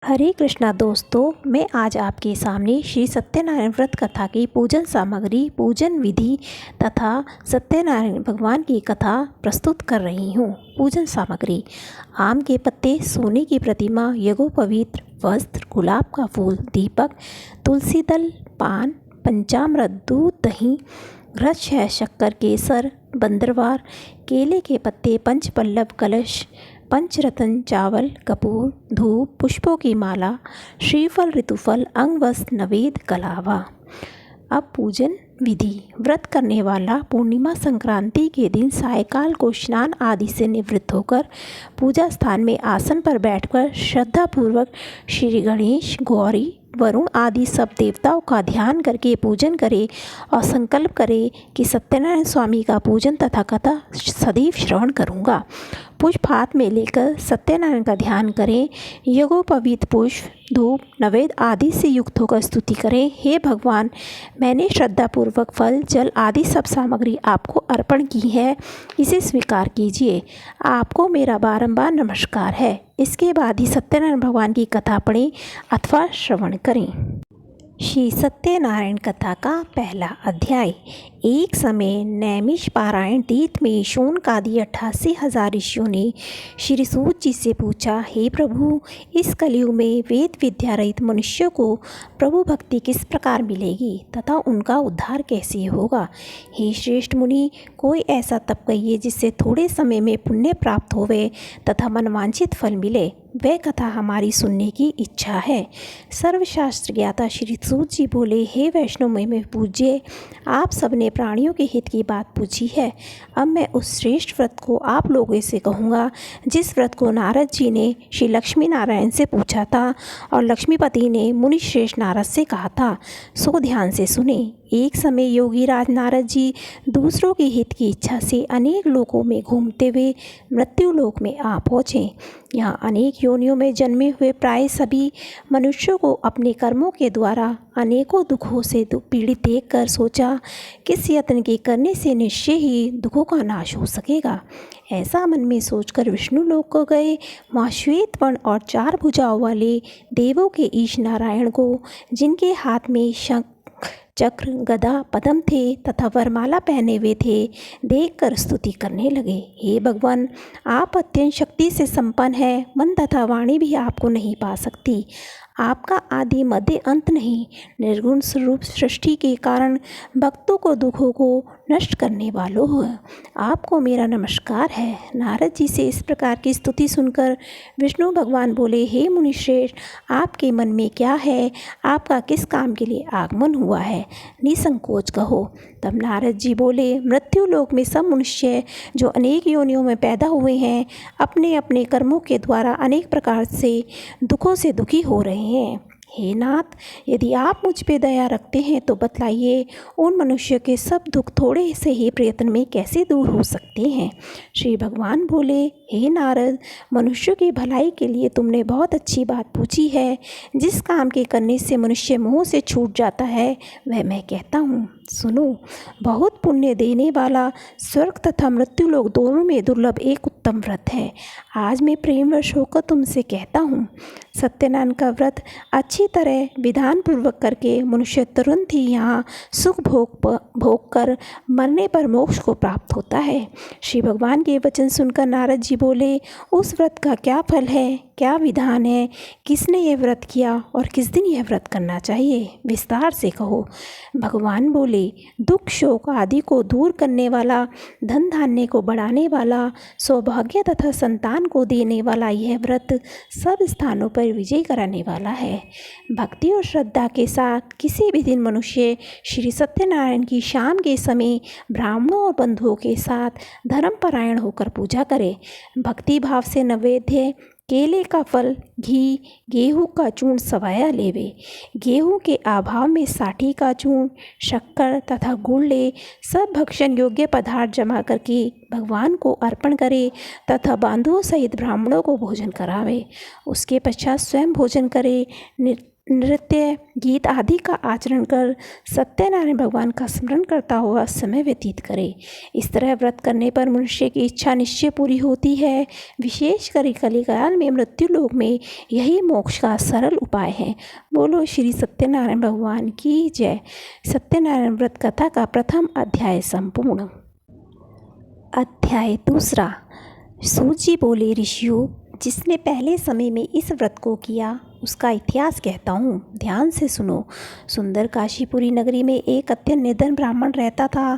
हरे कृष्णा दोस्तों, मैं आज आपके सामने श्री सत्यनारायण व्रत कथा की पूजन सामग्री, पूजन विधि तथा सत्यनारायण भगवान की कथा प्रस्तुत कर रही हूँ। पूजन सामग्री: आम के पत्ते, सोने की प्रतिमा, यज्ञोपवीत वस्त्र, गुलाब का फूल, दीपक, तुलसी दल, पान, पंचामृत, दूध, दही, घृत, शहद, शक्कर, केसर, बंदरवार, केले के पत्ते, पंचपल्लव, कलश, पंचरत्न, चावल, कपूर, धूप, पुष्पों की माला, श्रीफल, ऋतुफल, अंगवस्त्र, नवेद, कलावा। अब पूजन विधि: व्रत करने वाला पूर्णिमा संक्रांति के दिन सायकाल को स्नान आदि से निवृत्त होकर पूजा स्थान में आसन पर बैठकर श्रद्धापूर्वक श्री गणेश, गौरी, वरुण आदि सब देवताओं का ध्यान करके पूजन करे और संकल्प करे कि सत्यनारायण स्वामी का पूजन तथा कथा सदैव श्रवण करूँगा। पुष्प हाथ में लेकर सत्यनारायण का ध्यान करें। यज्ञोपवीत पुष्प, धूप, नवेद आदि से युक्त होकर स्तुति करें। हे भगवान, मैंने श्रद्धापूर्वक फल, जल आदि सब सामग्री आपको अर्पण की है, इसे स्वीकार कीजिए। आपको मेरा बारंबार नमस्कार है। इसके बाद ही सत्यनारायण भगवान की कथा पढ़ें अथवा श्रवण करें। श्री सत्यनारायण कथा का पहला अध्याय। एक समय नैमिष पारायण तीर्थ में शौनकादि 88,000 ऋषियों ने श्री सूत जी से पूछा, हे प्रभु, इस कलयुग में वेद विद्या रहित मनुष्यों को प्रभु भक्ति किस प्रकार मिलेगी तथा उनका उद्धार कैसे होगा? हे श्रेष्ठ मुनि, कोई ऐसा तप कहिए जिससे थोड़े समय में पुण्य प्राप्त होवे तथा मनवांछित फल मिले। वह कथा हमारी सुनने की इच्छा है। सर्वशास्त्र ज्ञाता श्री सूत जी बोले, हे वैष्णव में पूज्य, आप सबने प्राणियों के हित की बात पूछी है। अब मैं उस श्रेष्ठ व्रत को आप लोगों से कहूँगा जिस व्रत को नारद जी ने श्री लक्ष्मी नारायण से पूछा था और लक्ष्मीपति ने मुनि श्रेष्ठ नारद से कहा था। सो ध्यान से सुने। एक समय योगी राज नारद जी दूसरों के हित की इच्छा से अनेक लोकों में घूमते हुए मृत्यु लोक में आ पहुँचे। यहाँ अनेक योनियों में जन्मे हुए प्राय सभी मनुष्यों को अपने कर्मों के द्वारा अनेकों दुखों से पीड़ित देखकर सोचा, किस यत्न के करने से निश्चय ही दुखों का नाश हो सकेगा। ऐसा मन में सोचकर विष्णु लोक को गए। वहाँ श्वेत वर्ण और 4 भुजाओं वाले देवों के ईश नारायण को, जिनके हाथ में शंख, चक्र, गदा, पद्म थे तथा वरमाला पहने हुए थे, देखकर स्तुति करने लगे। हे भगवान, आप अत्यंत शक्ति से संपन्न हैं। मन तथा वाणी भी आपको नहीं पा सकती। आपका आदि मध्य अंत नहीं। निर्गुण स्वरूप सृष्टि के कारण भक्तों को दुखों को नष्ट करने वालों हो, आपको मेरा नमस्कार है। नारद जी से इस प्रकार की स्तुति सुनकर विष्णु भगवान बोले, हे मुनिश्रेष्ठ, आपके मन में क्या है? आपका किस काम के लिए आगमन हुआ है? निसंकोच कहो। तब नारद जी बोले, मृत्यु लोक में सब मनुष्य जो अनेक योनियों में पैदा हुए हैं, अपने अपने कर्मों के द्वारा अनेक प्रकार से दुखों से दुखी हो रहे हैं। हे नाथ, यदि आप मुझ पे दया रखते हैं तो बतलाइए, उन मनुष्य के सब दुख थोड़े से ही प्रयत्न में कैसे दूर हो सकते हैं? श्री भगवान बोले, हे नारद, मनुष्य की भलाई के लिए तुमने बहुत अच्छी बात पूछी है। जिस काम के करने से मनुष्य मोह से छूट जाता है वह मैं कहता हूँ, सुनो। बहुत पुण्य देने वाला स्वर्ग तथा मृत्यु लोक दोनों में दुर्लभ एक उत्तम व्रत है। आज मैं प्रेमवश होकर तुमसे कहता हूँ, सत्यनारायण का व्रत अच्छी तरह विधान पूर्वक करके मनुष्य तुरंत ही यहाँ सुख भोग कर मरने पर मोक्ष को प्राप्त होता है। श्री भगवान के वचन सुनकर नारद जी बोले, उस व्रत का क्या फल है, क्या विधान है, किसने यह व्रत किया और किस दिन यह व्रत करना चाहिए? विस्तार से कहो। भगवान बोले, दुख शोक आदि को दूर करने वाला, धन धान्य को बढ़ाने वाला, सौभाग्य तथा संतान को देने वाला यह व्रत सब स्थानों पर विजय कराने वाला है। भक्ति और श्रद्धा के साथ किसी भी दिन मनुष्य श्री सत्यनारायण की शाम के समय ब्राह्मणों और बंधुओं के साथ धर्मपरायण होकर पूजा करे। भक्ति भाव से नैवेद्य, केले का फल, घी, गेहूँ का चूर्ण सवाया लेवे। गेहूँ के अभाव में साठी का चूर्ण, शक्कर तथा गुड़ ले। सब भक्षण योग्य पदार्थ जमा करके भगवान को अर्पण करे तथा बंधुओं सहित ब्राह्मणों को भोजन करावे। उसके पश्चात स्वयं भोजन करे। नृत्य, गीत आदि का आचरण कर सत्यनारायण भगवान का स्मरण करता हुआ समय व्यतीत करे। इस तरह व्रत करने पर मनुष्य की इच्छा निश्चय पूरी होती है। विशेषकर कलिकाल में मृत्यु लोक में यही मोक्ष का सरल उपाय है। बोलो श्री सत्यनारायण भगवान की जय। सत्यनारायण व्रत कथा का प्रथम अध्याय संपूर्ण। अध्याय दूसरा। सूत जी बोले, ऋषियों, जिसने पहले समय में इस व्रत को किया उसका इतिहास कहता हूँ, ध्यान से सुनो। सुंदर काशीपुरी नगरी में एक अत्यंत निर्धन ब्राह्मण रहता था।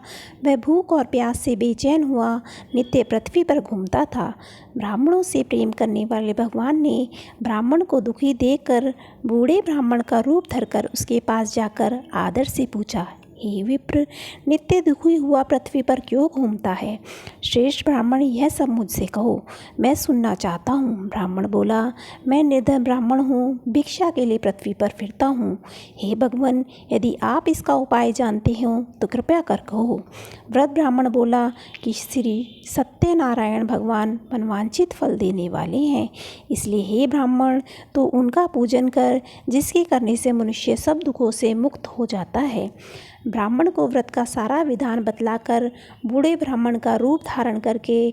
वह भूख और प्यास से बेचैन हुआ नित्य पृथ्वी पर घूमता था। ब्राह्मणों से प्रेम करने वाले भगवान ने ब्राह्मण को दुखी देखकर बूढ़े ब्राह्मण का रूप धरकर उसके पास जाकर आदर से पूछा, हे विप्र, नित्य दुखी हुआ पृथ्वी पर क्यों घूमता है? श्रेष्ठ ब्राह्मण, यह सब मुझसे कहो, मैं सुनना चाहता हूँ। ब्राह्मण बोला, मैं निर्धन ब्राह्मण हूँ, भिक्षा के लिए पृथ्वी पर फिरता हूँ। हे भगवान, यदि आप इसका उपाय जानते हो तो कृपया कर कहो। वृद्ध ब्राह्मण बोला कि श्री सत्यनारायण भगवान मनवांछित फल देने वाले हैं, इसलिए हे ब्राह्मण, तो उनका पूजन कर, जिसके करने से मनुष्य सब दुखों से मुक्त हो जाता है। ब्राह्मण को व्रत का सारा विधान बतलाकर बूढ़े ब्राह्मण का रूप धारण करके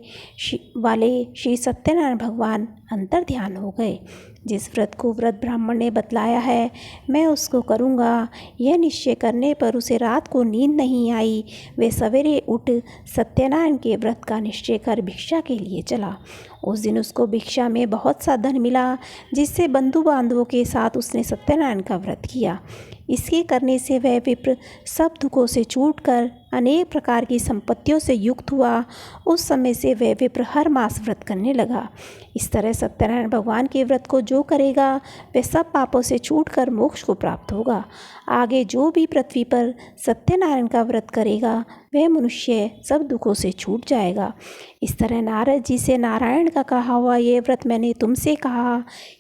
वाले श्री सत्यनारायण भगवान अंतर ध्यान हो गए। जिस व्रत को वृद्ध ब्राह्मण ने बतलाया है मैं उसको करूँगा, यह निश्चय करने पर उसे रात को नींद नहीं आई। वे सवेरे उठ सत्यनारायण के व्रत का निश्चय कर भिक्षा के लिए चला। उस दिन उसको भिक्षा में बहुत सा धन मिला, जिससे बंधु बांधवों के साथ उसने सत्यनारायण का व्रत किया। इसके करने से वह विप्र सब दुखों से छूटकर अनेक प्रकार की संपत्तियों से युक्त हुआ। उस समय से वह विप्र हर मास व्रत करने लगा। इस तरह सत्यनारायण भगवान के व्रत को जो करेगा वह सब पापों से छूटकर मोक्ष को प्राप्त होगा। आगे जो भी पृथ्वी पर सत्यनारायण का व्रत करेगा वह मनुष्य सब दुखों से छूट जाएगा। इस तरह नारद जी से नारायण का कहा हुआ ये व्रत मैंने तुमसे कहा।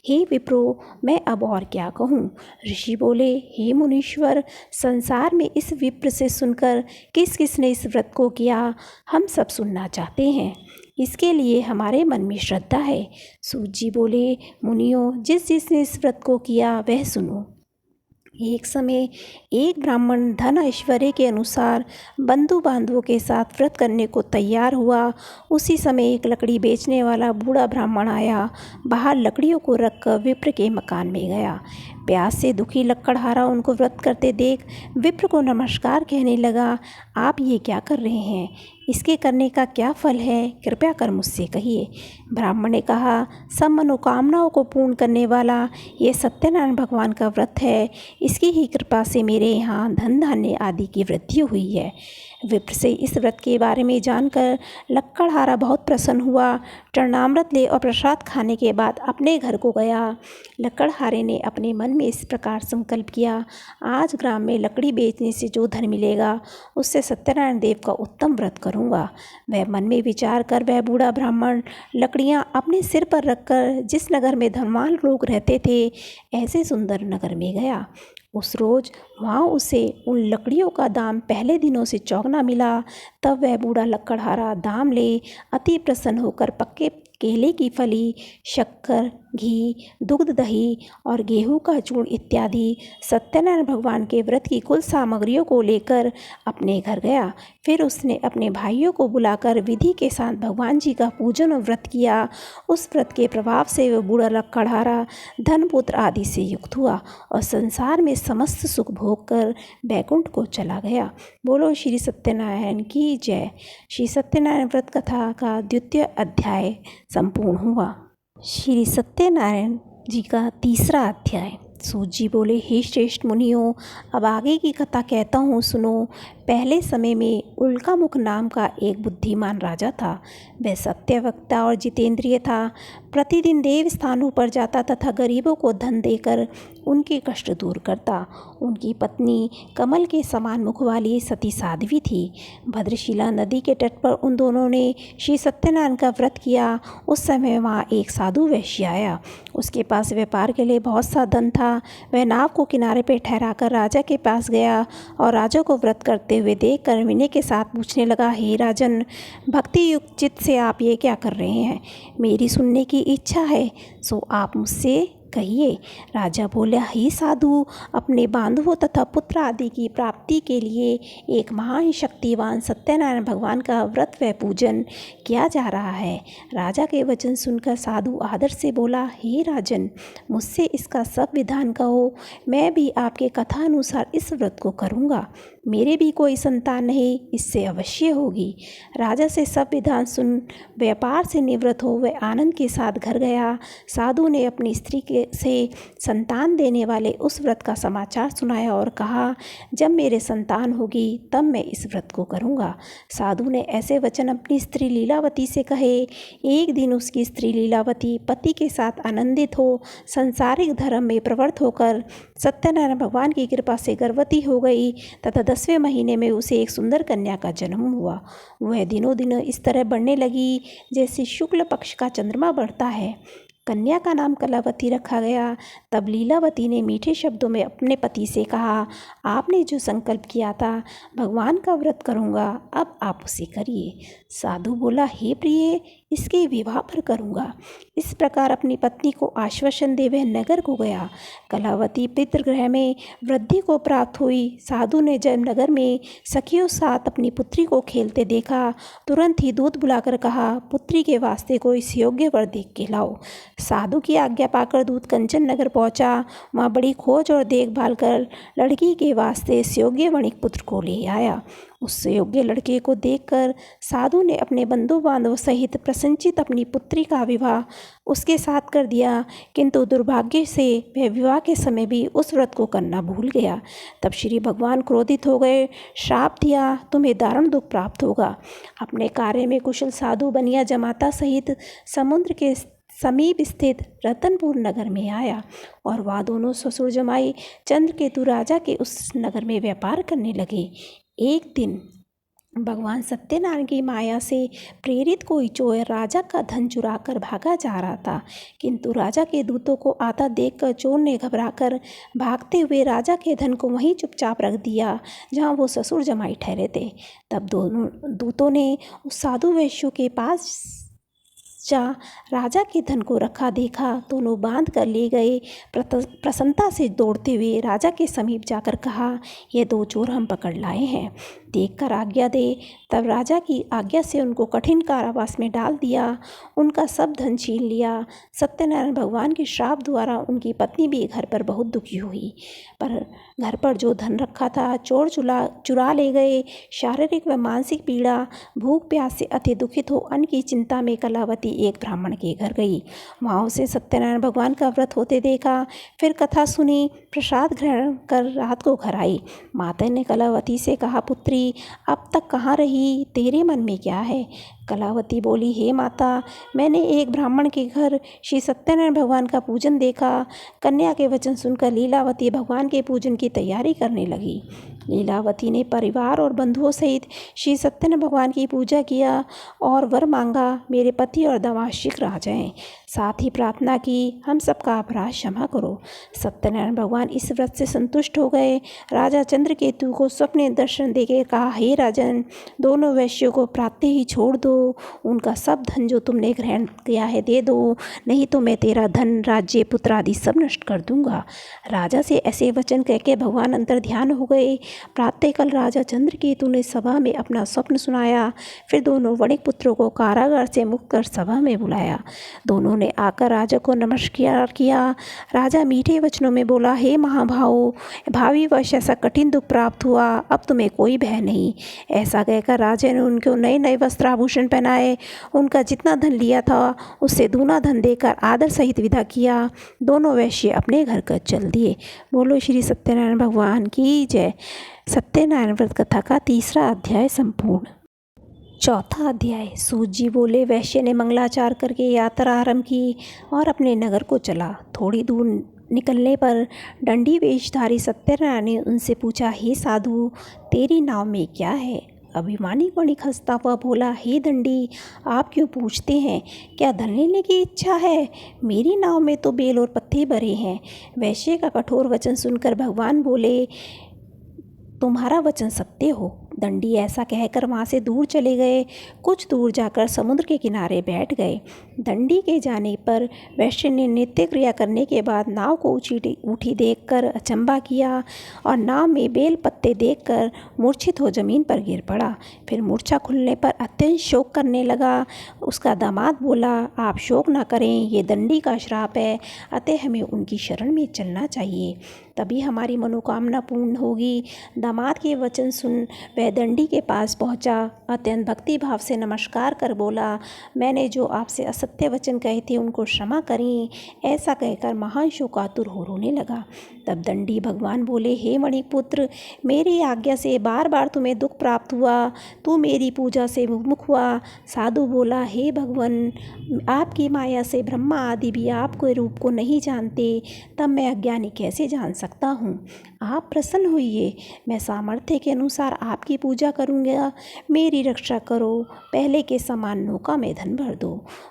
हे विप्रो, मैं अब और क्या कहूँ? ऋषि बोले, हे मुनीश्वर, संसार में इस विप्र से सुनकर किस किसने इस व्रत को किया, हम सब सुनना चाहते हैं। इसके लिए हमारे मन में श्रद्धा है। सूत जी बोले, मुनियों, जिसने इस व्रत को किया वह सुनो। एक समय एक ब्राह्मण धन ऐश्वर्य के अनुसार बंधु बांधवों के साथ व्रत करने को तैयार हुआ। उसी समय एक लकड़ी बेचने वाला बूढ़ा ब्राह्मण आया। बाहर लकड़ियों को रखकर विप्र के मकान में गया। प्यास से दुखी लकड़हारा उनको व्रत करते देख विप्र को नमस्कार कहने लगा, आप ये क्या कर रहे हैं? इसके करने का क्या फल है? कृपया कर मुझसे कहिए। ब्राह्मण ने कहा, सब मनोकामनाओं को पूर्ण करने वाला ये सत्यनारायण भगवान का व्रत है। इसकी ही कृपा से मेरे यहाँ धन धान्य आदि की वृद्धि हुई है। विप्र से इस व्रत के बारे में जानकर लक्कड़हारा बहुत प्रसन्न हुआ। चरणामृत ले और प्रसाद खाने के बाद अपने घर को गया। लक्कड़हारे ने अपने मन में इस प्रकार संकल्प किया, आज ग्राम में लकड़ी बेचने से जो धन मिलेगा उससे सत्यनारायण देव का उत्तम व्रत करूँगा। वह मन में विचार कर वह बूढ़ा ब्राह्मण लकड़ियाँ अपने सिर पर रखकर जिस नगर में धनवान लोग रहते थे ऐसे सुंदर नगर में गया। उस रोज़ वहाँ उसे उन लकड़ियों का दाम पहले दिनों से चौगुना मिला। तब वह बूढ़ा लकड़हारा दाम ले अति प्रसन्न होकर पक्के केले की फली, शक्कर, घी, दुग्ध, दही और गेहूं का चूर्ण इत्यादि सत्यनारायण भगवान के व्रत की कुल सामग्रियों को लेकर अपने घर गया। फिर उसने अपने भाइयों को बुलाकर विधि के साथ भगवान जी का पूजन और व्रत किया। उस व्रत के प्रभाव से वह बूढ़ा लकड़हारा धन पुत्र आदि से युक्त हुआ और संसार में समस्त सुख भोग कर बैकुंठ को चला गया। बोलो श्री सत्यनारायण की जय। श्री सत्यनारायण व्रत कथा का द्वितीय अध्याय संपूर्ण हुआ। श्री सत्यनारायण जी का तीसरा अध्याय। सूत जी बोले, हे श्रेष्ठ मुनियों, अब आगे की कथा कहता हूँ, सुनो। पहले समय में उल्कामुख नाम का एक बुद्धिमान राजा था। वह सत्यवक्ता और जितेंद्रिय था। प्रतिदिन देव स्थानों पर जाता तथा गरीबों को धन देकर उनके कष्ट दूर करता। उनकी पत्नी कमल के समान मुख वाली सती साध्वी थी। भद्रशिला नदी के तट पर उन दोनों ने श्री सत्यनारायण का व्रत किया। उस समय वहाँ एक साधु वैश्य आया। उसके पास व्यापार के लिए बहुत सा धन था। वह नाव को किनारे पर ठहराकर राजा के पास गया और राजा को व्रत करते हुए देखकर विनय के साथ पूछने लगा, हे राजन, भक्ति युक्त चित्त से आप ये क्या कर रहे हैं? मेरी सुनने की इच्छा है, सो आप मुझसे कहिए। राजा बोला, हे साधु, अपने बांधवों तथा पुत्र आदि की प्राप्ति के लिए एक महान शक्तिवान सत्यनारायण भगवान का व्रत व पूजन किया जा रहा है। राजा के वचन सुनकर साधु आदर से बोला, हे राजन, मुझसे इसका सब विधान कहो, मैं भी आपके कथा अनुसार इस व्रत को करूँगा। मेरे भी कोई संतान नहीं, इससे अवश्य होगी। राजा से सब विधान सुन व्यापार से निवृत्त हो वह आनंद के साथ घर गया। साधु ने अपनी स्त्री से संतान देने वाले उस व्रत का समाचार सुनाया और कहा, जब मेरे संतान होगी तब मैं इस व्रत को करूँगा। साधु ने ऐसे वचन अपनी स्त्री लीलावती से कहे। एक दिन उसकी स्त्री लीलावती पति के साथ आनंदित हो सांसारिक धर्म में प्रवृत्त होकर सत्यनारायण भगवान की कृपा से गर्भवती हो गई तथा 10वें महीने में उसे एक सुंदर कन्या का जन्म हुआ। वह दिनों दिन इस तरह बढ़ने लगी जैसे शुक्ल पक्ष का चंद्रमा बढ़ता है। कन्या का नाम कलावती रखा गया। तब लीलावती ने मीठे शब्दों में अपने पति से कहा, आपने जो संकल्प किया था भगवान का व्रत करूँगा, अब आप उसे करिए। साधु बोला, हे प्रिय, इसके विवाह पर करूँगा। इस प्रकार अपनी पत्नी को आश्वासन दे वह नगर को गया। कलावती पितृगृह में वृद्धि को प्राप्त हुई। साधु ने जब नगर में सखियों साथ अपनी पुत्री को खेलते देखा, तुरंत ही दूत बुलाकर कहा, पुत्री के वास्ते कोई योग्य वर देख के लाओ। साधु की आज्ञा पाकर दूत कंचन नगर पहुंचा। वहाँ बड़ी खोज और देखभाल कर लड़की के वास्ते योग्य वणिक पुत्र को ले आया। उस योग्य लड़के को देखकर साधु ने अपने बंधु बांधव सहित प्रसन्नचित्त अपनी पुत्री का विवाह उसके साथ कर दिया, किंतु दुर्भाग्य से वह विवाह के समय भी उस व्रत को करना भूल गया। तब श्री भगवान क्रोधित हो गए, श्राप दिया, तुम्हें दारुण दुख प्राप्त होगा। अपने कार्य में कुशल साधु बनिया जमाता सहित समुद्र के समीप स्थित रतनपुर नगर में आया और वह दोनों ससुर जमाई चंद्रकेतु राजा के उस नगर में व्यापार करने लगे। एक दिन भगवान सत्यनारायण की माया से प्रेरित कोई चोर राजा का धन चुरा कर भागा जा रहा था, किंतु राजा के दूतों को आता देखकर चोर ने घबराकर भागते हुए राजा के धन को वहीं चुपचाप रख दिया जहां वो ससुर जमाई ठहरे थे। तब दोनों दूतों ने उस साधु वैश्यों के पास राजा के धन को रखा देखा। दोनों बांध कर ले गए। प्रसन्नता से दौड़ते हुए राजा के समीप जाकर कहा, ये दो चोर हम पकड़ लाए हैं, देखकर आज्ञा दे। तब राजा की आज्ञा से उनको कठिन कारावास में डाल दिया, उनका सब धन छीन लिया। सत्यनारायण भगवान के श्राप द्वारा उनकी पत्नी भी घर पर बहुत दुखी हुई, पर घर पर जो धन रखा था चोर चुरा ले गए। शारीरिक व मानसिक पीड़ा, भूख प्यास से अति दुखित हो अन्न की चिंता में कलावती एक ब्राह्मण के घर गई। वहाँ उसे सत्यनारायण भगवान का व्रत होते देखा। फिर कथा सुनी, प्रसाद ग्रहण कर रात को घर आई। माता ने कलावती से कहा, पुत्री, अब तक कहाँ रही, तेरे मन में क्या है? कलावती बोली, हे माता, मैंने एक ब्राह्मण के घर श्री सत्यनारायण भगवान का पूजन देखा। कन्या के वचन सुनकर लीलावती भगवान के पूजन की तैयारी करने लगी। लीलावती ने परिवार और बंधुओं सहित श्री सत्यनारायण भगवान की पूजा किया और वर मांगा, मेरे पति और दामाद शीघ्र आ जाएं। साथ ही प्रार्थना की, हम सबका अपराध क्षमा करो। सत्यनारायण भगवान इस व्रत से संतुष्ट हो गए। राजा चंद्रकेतु को स्वप्न दर्शन देकर कहा, हे राजन, दोनों वैश्यों को प्रातः ही छोड़ दो। उनका सब धन जो तुमने ग्रहण किया है दे दो, नहीं तो मैं तेरा धन, राज्य, पुत्र आदि सब नष्ट कर दूंगा। राजा से ऐसे वचन कहकर भगवान अंतर ध्यान हो गए। प्रातःकाल राजा चंद्रकेतु ने सभा में अपना स्वप्न सुनाया। फिर दोनों वणिक पुत्रों को कारागार से मुक्त कर सभा में बुलाया। दोनों ने आकर राजा को नमस्कार किया। राजा मीठे वचनों में बोला, हे महाभाव, भावी वर्ष ऐसा कठिन दुख प्राप्त हुआ, अब तुम्हें कोई भय नहीं। ऐसा कहकर राजा ने उनको नए नए वस्त्र आभूषण पहनाए। उनका जितना धन लिया था उससे दूना धन देकर आदर सहित विदा किया। दोनों वैश्य अपने घर कर चल दिए। बोलो श्री सत्यनारायण भगवान की जय। सत्यनारायण व्रत कथा का 3रा अध्याय संपूर्ण। 4था अध्याय। सूत जी बोले, वैश्य ने मंगलाचार करके यात्रा आरंभ की और अपने नगर को चला। थोड़ी दूर निकलने पर दंडी वेशधारी सत्यनारायण ने उनसे पूछा, हे साधु, तेरी नाव में क्या है? अभिमानी वणिक हंसता हुआ बोला, हे दंडी, आप क्यों पूछते हैं? क्या धन लेने की इच्छा है? मेरी नाव में तो बेल और पत्ते भरे हैं। वैश्य का कठोर वचन सुनकर भगवान बोले, तुम्हारा वचन सत्य हो। दंडी ऐसा कहकर वहाँ से दूर चले गए। कुछ दूर जाकर समुद्र के किनारे बैठ गए। दंडी के जाने पर वैश्य ने नित्य क्रिया करने के बाद नाव को उठी देखकर अचंभा किया और नाव में बेल पत्ते देखकर मूर्छित हो जमीन पर गिर पड़ा। फिर मूर्छा खुलने पर अत्यंत शोक करने लगा। उसका दामाद बोला, आप शोक न करें, ये दंडी का श्राप है, अतः हमें उनकी शरण में चलना चाहिए, तभी हमारी मनोकामना पूर्ण होगी। दामाद के वचन सुन वह दंडी के पास पहुंचा। अत्यंत भक्ति भाव से नमस्कार कर बोला, मैंने जो आपसे असत्य वचन कहे थे उनको क्षमा करें। ऐसा कहकर महान शोकातुर हो रोने लगा। तब दंडी भगवान बोले, हे मणिपुत्र, मेरी आज्ञा से बार बार तुम्हें दुख प्राप्त हुआ, तू मेरी पूजा से विमुख हुआ। साधु बोला, हे भगवान, आपकी माया से ब्रह्मा आदि भी आपके रूप को नहीं जानते, तब मैं अज्ञानी कैसे जान सकता हूँ। आप प्रसन्न होइए, मैं सामर्थ्य के अनुसार आपकी पूजा करूँगा। मेरी रक्षा करो, पहले के समान नौका में धन भर दो।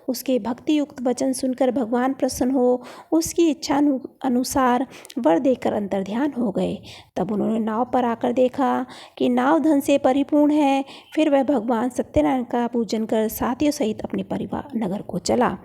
उसके भक्ति युक्त वचन सुनकर भगवान प्रसन्न हो उसकी इच्छा अनुसार वर देकर अंतर्ध्यान हो गए। तब उन्होंने नाव पर आकर देखा कि नाव धन से परिपूर्ण है। फिर वह भगवान सत्यनारायण का पूजन कर साथियों सहित अपने परिवार नगर को चला।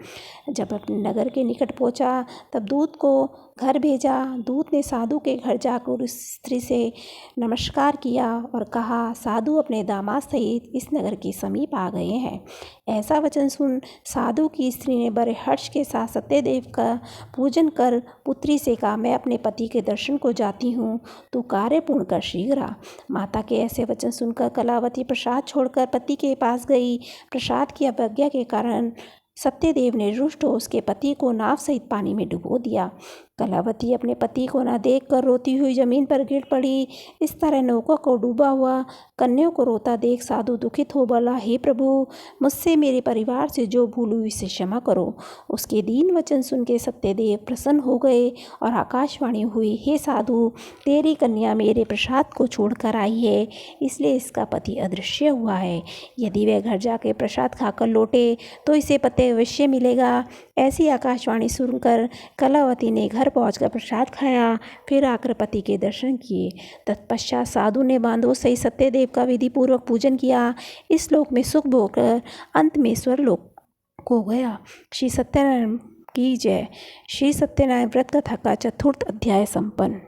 जब अपने नगर के निकट पहुंचा तब दूत को घर भेजा। दूत ने साधु के घर जाकर उस स्त्री से नमस्कार किया और कहा, साधु अपने दामाद सहित इस नगर के समीप आ गए हैं। ऐसा वचन सुन साधु की स्त्री ने बड़े हर्ष के साथ सत्यदेव का पूजन कर पुत्री से कहा, मैं अपने पति के दर्शन को जाती हूँ, तू कार्य पूर्ण कर शीघ्र आ। माता के ऐसे वचन सुनकर कलावती प्रसाद छोड़कर पति के पास गई। प्रसाद की अवज्ञा के कारण सत्यदेव ने रुष्ट हो उसके पति को नाव सहित पानी में डुबो दिया। कलावती अपने पति को न देखकर रोती हुई जमीन पर गिर पड़ी। इस तरह नौका को डूबा हुआ कन्या को रोता देख साधु दुखित हो बोला, हे प्रभु, मुझसे मेरे परिवार से जो भूल हुई इसे क्षमा करो। उसके दीन वचन सुन के सत्यदेव प्रसन्न हो गए और आकाशवाणी हुई, हे साधु, तेरी कन्या मेरे प्रसाद को छोड़कर आई है, इसलिए इसका पति अदृश्य हुआ है। यदि वह घर जाके प्रसाद खाकर लौटे तो इसे पति अवश्य मिलेगा। ऐसी आकाशवाणी सुनकर कलावती ने घर पहुंचकर प्रसाद खाया, फिर आकर पति के दर्शन किए। तत्पश्चात साधु ने बांधवों सहित सत्यदेव का विधि पूर्वक पूजन किया। इस लोक में सुख भोगकर अंत में स्वर्लोक को गया। श्री सत्यनारायण की जय। श्री सत्यनारायण व्रत कथा का चतुर्थ अध्याय संपन्न।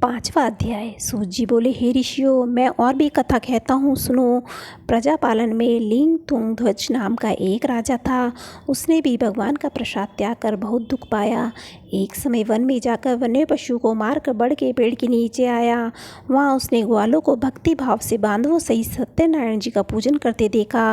पांचवा अध्याय। सूत जी बोले, हे ऋषियों, मैं और भी कथा कहता हूँ, सुनो। प्रजापालन में लिंग तुंग ध्वज नाम का एक राजा था। उसने भी भगवान का प्रसाद त्याग कर बहुत दुख पाया। एक समय वन में जाकर वन्य पशु को मारकर बड़ के पेड़ के नीचे आया। वहाँ उसने ग्वालों को भक्ति भाव से बांधवों सहित सत्यनारायण जी का पूजन करते देखा।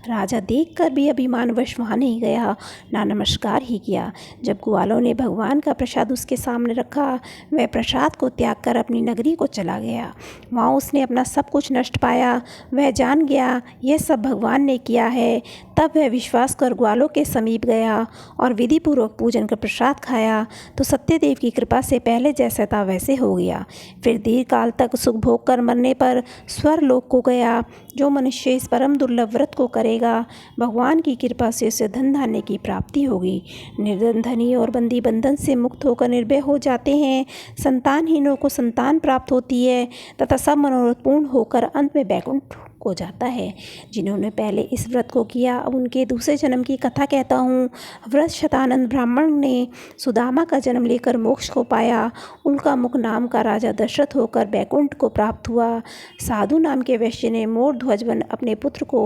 राजा देखकर भी अभिमानवश वहाँ नहीं गया, ना नमस्कार ही किया। जब ग्वालों ने भगवान का प्रसाद उसके सामने रखा, वह प्रसाद को त्याग कर अपनी नगरी को चला गया। वहाँ उसने अपना सब कुछ नष्ट पाया। वह जान गया यह सब भगवान ने किया है। तब वह विश्वास कर ग्वालों के समीप गया और विधि पूर्वक पूजन कर प्रसाद खाया तो सत्यदेव की कृपा से पहले जैसा था वैसे हो गया। फिर दीर्घ काल तक सुख भोग कर मरने पर स्वर्लोक को गया। जो मनुष्य इस परम दुर्लभ व्रत को करेगा, भगवान की कृपा से उसे धन धान्य की प्राप्ति होगी। निर्धन धनी और बंदी बंधन से मुक्त होकर निर्भय हो जाते हैं। संतानहीनों को संतान प्राप्त होती है तथा सब मनोरथ पूर्ण होकर अंत में बैकुंठ को जाता है। जिन्होंने पहले इस व्रत को किया, अब उनके दूसरे जन्म की कथा कहता हूँ। व्रत शतानंद ब्राह्मण ने सुदामा का जन्म लेकर मोक्ष को पाया। उनका मुख नाम का राजा दशरथ होकर बैकुंठ को प्राप्त हुआ। साधु नाम के वैश्य ने मोर ध्वज बन अपने पुत्र को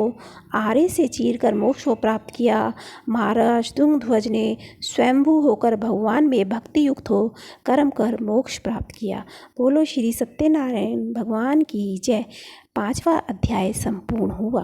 आरे से चीर कर मोक्ष को प्राप्त किया। महाराज दुंग ध्वज ने स्वयंभू होकर भगवान में भक्ति युक्त हो कर्म कर मोक्ष प्राप्त किया। बोलो श्री सत्यनारायण भगवान की जय। पांचवा अध्याय संपूर्ण हुआ।